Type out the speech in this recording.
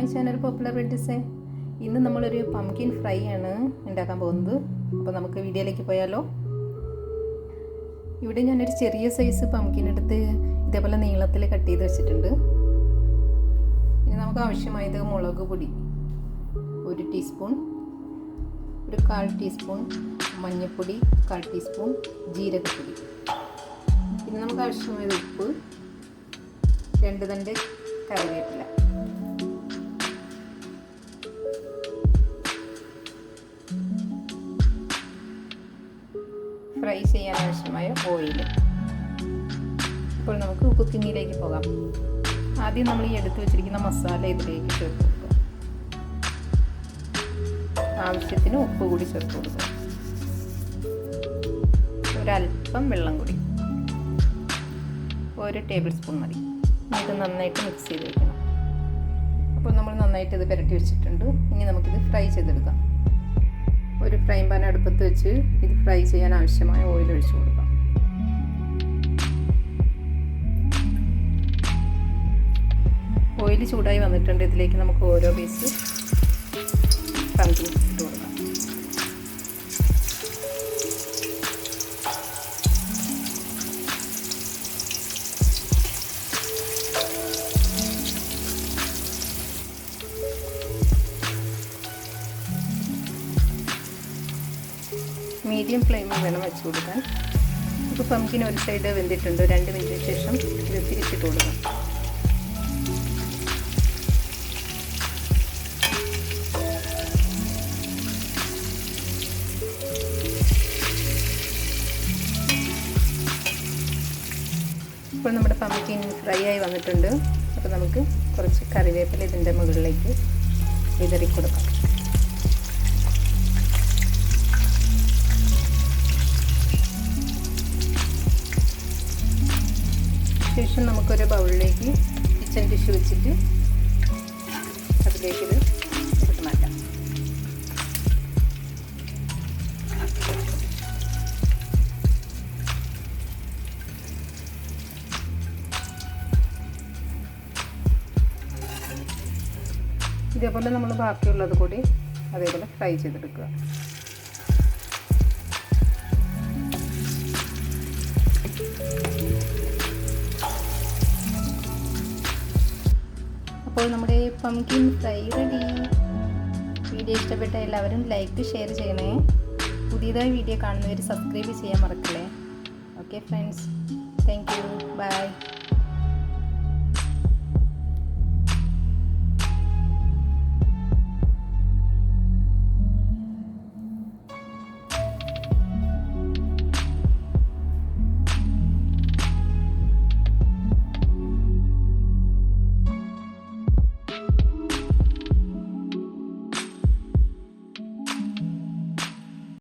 My channel popular വെഡിസേ. ഇന്ന് നമ്മളൊരു pumpkin fry ആണ് ഉണ്ടാക്കാൻ പോകുന്നത്. അപ്പോൾ നമുക്ക് വീഡിയോയിലേക്ക് പോയാലോ. ഇവിടെ ഞാനൊരു ചെറിയ സൈസ് പംകിൻ എടുത്ത് ഇതേപോലെ നീളത്തിൽ കട്ട് ചെയ്ത് വെച്ചിട്ടുണ്ട്. ഇനി നമുക്ക് ആവശ്യമായത് മുളക് പൊടി 1 ടീസ്പൂൺ, ഒരു 1/4 ടീസ്പൂൺ മഞ്ഞൾപ്പൊടി, 1/4 ടീസ്പൂൺ ജീരകപ്പൊടി. പിന്നെ നമുക്ക് ആവശ്യമായത് ഉപ്പ്, 2 തണ്ട് കറിവേപ്പില. ഫ്രൈ ചെയ്യാൻ ആവശ്യമായ ഓയിൽ. ഇപ്പോൾ നമുക്ക് കുക്കിങ്ങിലേക്ക് പോകാം. ആദ്യം നമ്മൾ ഈ എടുത്തു വെച്ചിരിക്കുന്ന മസാല ഇതിലേക്ക് ചേർത്ത് കൊടുക്കുക. ആവശ്യത്തിന് ഉപ്പ് കൂടി ചേർത്ത് കൊടുക്കുക. ഒരല്പം വെള്ളം കൂടി, 1 ടേബിൾ സ്പൂൺ മതി. ഇത് നന്നായിട്ട് മിക്സ് ചെയ്ത് വയ്ക്കണം. അപ്പോൾ നമ്മൾ നന്നായിട്ട് ഇത് പുരട്ടി വെച്ചിട്ടുണ്ട്. ഇനി നമുക്കിത് ഫ്രൈ ചെയ്തെടുക്കാം. ഒരു ഫ്രൈ പാൻ അടുപ്പത്ത് വെച്ച് ഇത് ഫ്രൈ ചെയ്യാൻ ആവശ്യമായ ഓയിൽ ഒഴിച്ചു കൊടുക്കാം. ഓയിൽ ചൂടായി വന്നിട്ടുണ്ട്. ഇതിലേക്ക് നമുക്ക് ഓരോ പീസ് പംകിൻ ഇട്ട് കൊടുക്കാം. മീഡിയം ഫ്ലെയിമിൽ വേണം വെച്ച് കൊടുക്കാൻ. ഇപ്പോൾ പംകിൻ ഒരു സൈഡ് വെന്തിട്ടുണ്ട്. 2 മിനിറ്റിന് ശേഷം ഇത് തിരിച്ചിട്ട് കൊടുക്കാം. ഇപ്പോൾ നമ്മുടെ പംകിൻ ഫ്രൈ ആയി വന്നിട്ടുണ്ട്. അപ്പോൾ നമുക്ക് കുറച്ച് കറിവേപ്പില ഇതിൻ്റെ മുകളിലേക്ക് വിതറി കൊടുക്കാം. ശേഷം നമുക്കൊരു ബൗളിലേക്ക് കിച്ചൺ ടിഷ്യൂ വെച്ചിട്ട് അതിലേക്ക് ഇത് എടുത്ത് മാറ്റാം. ഇതേപോലെ നമ്മൾ ബാക്കിയുള്ളത് കൂടി അതേപോലെ ഫ്രൈ ചെയ്തെടുക്കുക. അപ്പോൾ നമ്മുടെ പംകിൻ ഫ്രൈ റെഡി. വീഡിയോ ഇഷ്ടപ്പെട്ട എല്ലാവരും ലൈക്ക് ഷെയർ ചെയ്യണേ. പുതിയതായി വീഡിയോ കാണുന്നവർ സബ്സ്ക്രൈബ് ചെയ്യാൻ മറക്കല്ലേ. Okay friends, thank you, by.